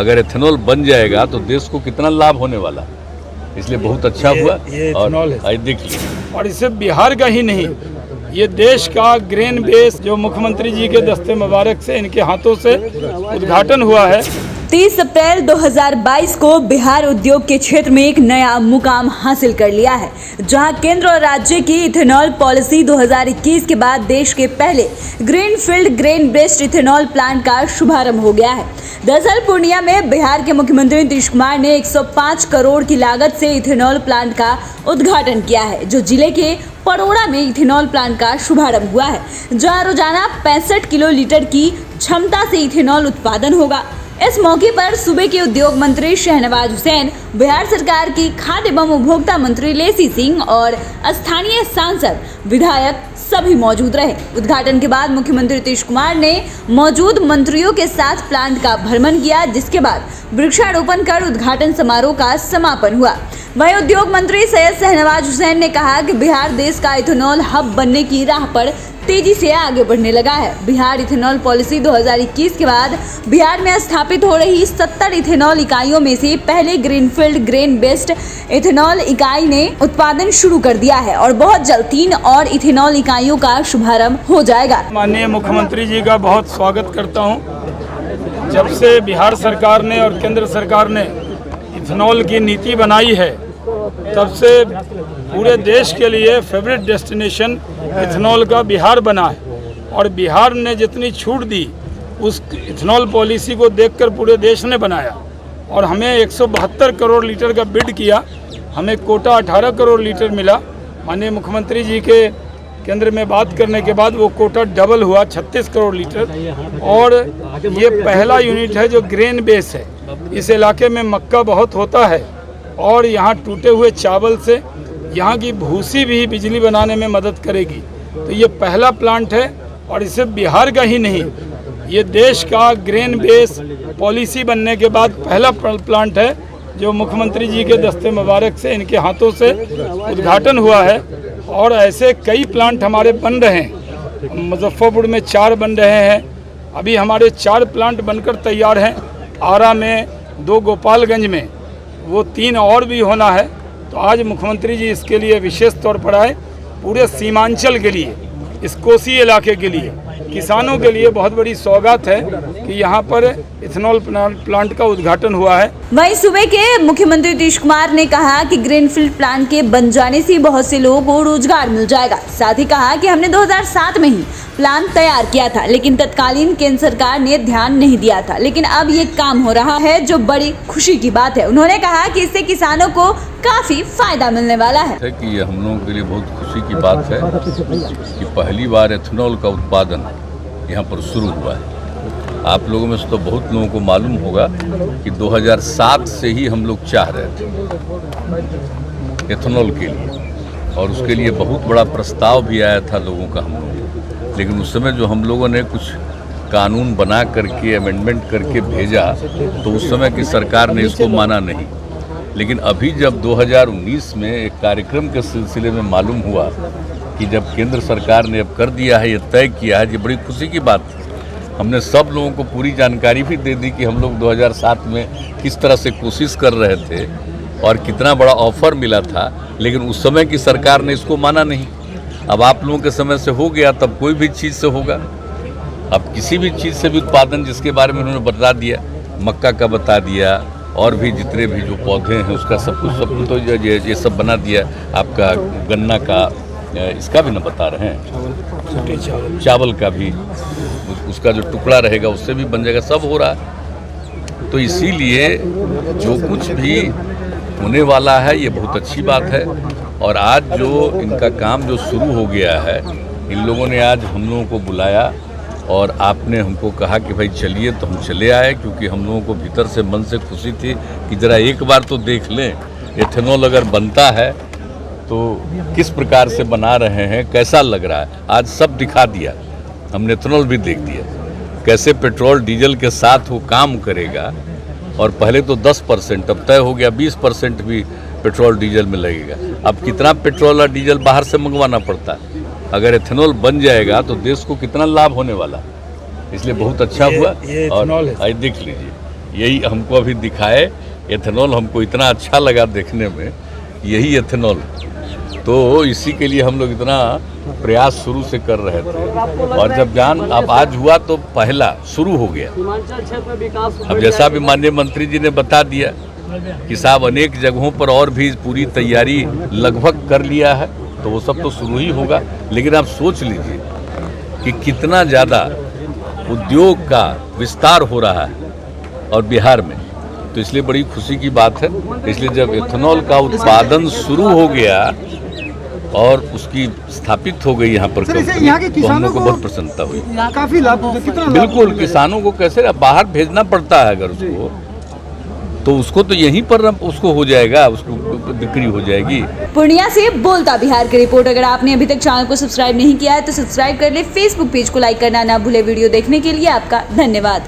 अगर एथेनॉल बन जाएगा तो देश को कितना लाभ होने वाला, इसलिए बहुत अच्छा हुआ। और देख लीजिए, और इसे बिहार का ही नहीं, ये देश का ग्रेन बेस जो मुख्यमंत्री जी के दस्ते मुबारक से इनके हाथों से उद्घाटन हुआ है। 30 अप्रैल 2022 को बिहार उद्योग के क्षेत्र में एक नया मुकाम हासिल कर लिया है, जहां केंद्र और राज्य की इथेनॉल पॉलिसी 2021 के बाद देश के पहले greenfield grain based ethanol plant का शुभारंभ हो गया है। दरअसल पूर्णिया में बिहार के मुख्यमंत्री नीतीश कुमार ने 105 करोड़ की लागत से इथेनॉल प्लांट का उद्घाटन किया है, जो जिले के परोड़ा में इथेनॉल प्लांट का शुभारंभ हुआ है, जहां रोजाना 65 किलो लीटर की क्षमता से इथेनॉल उत्पादन होगा। इस मौके पर सूबे के उद्योग मंत्री शहनवाज हुसैन, बिहार सरकार की खाद्य एवं उपभोक्ता मंत्री लेसी सिंह और स्थानीय सांसद विधायक सभी मौजूद रहे। उद्घाटन के बाद मुख्यमंत्री नीतीश कुमार ने मौजूद मंत्रियों के साथ प्लांट का भ्रमण किया, जिसके बाद वृक्षारोपण कर उद्घाटन समारोह का समापन हुआ। वहीं उद्योग मंत्री सैयद शहनवाज हुसैन ने कहा कि बिहार देश का इथेनॉल हब बनने की राह पर तेजी से आगे बढ़ने लगा है। बिहार इथेनॉल पॉलिसी 2021 के बाद बिहार में स्थापित हो रही 70 इथेनॉल इकाइयों में से पहले ग्रीनफील्ड ग्रेन बेस्ड इथेनॉल इकाई ने उत्पादन शुरू कर दिया है और बहुत जल्द 3 और इथेनॉल इकाइयों का शुभारंभ हो जाएगा। माननीय मुख्यमंत्री जी का बहुत स्वागत करता हूं। जब से बिहार सरकार ने और केंद्र सरकार ने इथेनॉल की नीति बनाई है, तब से पूरे देश के लिए फेवरेट डेस्टिनेशन इथेनॉल का बिहार बना है। और बिहार ने जितनी छूट दी उस इथेनॉल पॉलिसी को देखकर पूरे देश ने बनाया और हमें 172 करोड़ लीटर का बिड किया, हमें कोटा 18 करोड़ लीटर मिला। माननीय मुख्यमंत्री जी के केंद्र में बात करने के बाद वो कोटा डबल हुआ 36 करोड़ लीटर। और ये पहला यूनिट है जो ग्रेन बेस है। इस इलाके में मक्का बहुत होता है और यहाँ टूटे हुए चावल से यहाँ की भूसी भी बिजली बनाने में मदद करेगी। तो ये पहला प्लांट है और इसे बिहार का ही नहीं, ये देश का ग्रेन बेस पॉलिसी बनने के बाद पहला प्लांट है जो मुख्यमंत्री जी के दस्ते मुबारक से इनके हाथों से उद्घाटन हुआ है। और ऐसे कई प्लांट हमारे बन रहे हैं। मुजफ्फरपुर में 4 बन रहे हैं, अभी हमारे 4 प्लांट बनकर तैयार हैं। आरा में 2, गोपालगंज में, वो 3 और भी होना है। तो आज मुख्यमंत्री जी इसके लिए विशेष तौर पर आए, पूरे सीमांचल के लिए, इस कोसी इलाके के लिए, किसानों के लिए बहुत बड़ी सौगात है कि यहाँ पर इथेनॉल प्लांट का उद्घाटन हुआ है। वहीं सूबे के मुख्यमंत्री नीतीश कुमार ने कहा कि ग्रीनफील्ड प्लांट के बन जाने से बहुत से लोगों को रोजगार मिल जाएगा। साथ ही कहा कि हमने 2007 में ही प्लान तैयार किया था, लेकिन तत्कालीन केंद्र सरकार ने ध्यान नहीं दिया था, लेकिन अब ये काम हो रहा है, जो बड़ी खुशी की बात है। उन्होंने कहा कि इससे किसानों को काफी फायदा मिलने वाला है। कि ये हम लोगों के लिए बहुत खुशी की बात है कि पहली बार एथेनॉल का उत्पादन यहाँ पर शुरू हुआ है। आप लोगों में से तो बहुत लोगों को मालूम होगा कि 2007 से ही हम लोग चाह रहे थे एथेनॉल के लिए, और उसके लिए बहुत बड़ा प्रस्ताव भी आया था लोगों का हम लोग। लेकिन उस समय जो हम लोगों ने कुछ कानून बना करके अमेंडमेंट करके भेजा, तो उस समय की सरकार ने इसको माना नहीं। लेकिन अभी जब 2019 में एक कार्यक्रम के सिलसिले में मालूम हुआ कि जब केंद्र सरकार ने अब कर दिया है, ये तय किया है, ये बड़ी खुशी की बात थी। हमने सब लोगों को पूरी जानकारी भी दे दी कि हम लोग 2007 में किस तरह से कोशिश कर रहे थे और कितना बड़ा ऑफर मिला था, लेकिन उस समय की सरकार ने इसको माना नहीं। अब आप लोगों के समय से हो गया, तब कोई भी चीज़ से होगा। अब किसी भी चीज़ से भी उत्पादन, जिसके बारे में उन्होंने बता दिया, मक्का का बता दिया, और भी जितने भी जो पौधे हैं उसका सब कुछ तो ये सब बना दिया। आपका गन्ना का, इसका भी न बता रहे हैं, चावल का भी, उसका जो टुकड़ा रहेगा उससे भी बन जाएगा, सब हो रहा है। तो इसीलिए जो कुछ भी होने वाला है ये बहुत अच्छी बात है। और आज जो इनका काम जो शुरू हो गया है, इन लोगों ने आज हम लोगों को बुलाया और आपने हमको कहा कि भाई चलिए, तो हम चले आए, क्योंकि हम लोगों को भीतर से मन से खुशी थी कि ज़रा एक बार तो देख लें एथेनॉल अगर बनता है तो किस प्रकार से बना रहे हैं, कैसा लग रहा है। आज सब दिखा दिया, हमने एथेनॉल भी देख दिया कैसे पेट्रोल डीजल के साथ वो काम करेगा। और पहले तो 10%, अब तय हो गया 20% भी पेट्रोल डीजल में लगेगा। अब कितना पेट्रोल और डीजल बाहर से मंगवाना पड़ता है। अगर एथेनॉल बन जाएगा तो देश को कितना लाभ होने वाला, इसलिए बहुत अच्छा हुआ। और देख लीजिए, यही हमको अभी दिखाए। एथेनॉल हमको इतना अच्छा लगा देखने में, यही एथेनॉल। तो इसी के लिए हम लोग इतना प्रयास शुरू से कर रहे थे, और जब अब आज हुआ तो पहला शुरू हो गया। अब जैसा भी माननीय मंत्री जी ने बता दिया कि साहब अनेक जगहों पर और भी पूरी तैयारी लगभग कर लिया है, तो वो सब तो शुरू ही होगा। लेकिन आप सोच लीजिए कि कितना ज़्यादा उद्योग का विस्तार हो रहा है और बिहार में, तो इसलिए बड़ी खुशी की बात है। इसलिए जब एथेनॉल का उत्पादन शुरू हो गया और उसकी स्थापित हो गई यहाँ पर कंपनी, यहाँ के तो हम लोग को बहुत प्रसन्नता हुई। काफी लाभ, कितना लाभ? बिल्कुल, किसानों को कैसे बाहर भेजना पड़ता है अगर उसको, तो उसको तो यहीं पर उसको हो जाएगा, उसको बिक्री हो जाएगी। पूर्णिया से बोलता बिहार की रिपोर्ट। अगर आपने अभी तक चैनल को सब्सक्राइब नहीं किया है तो सब्सक्राइब कर ले, फेसबुक पेज को लाइक करना ना भूले। वीडियो देखने के लिए आपका धन्यवाद।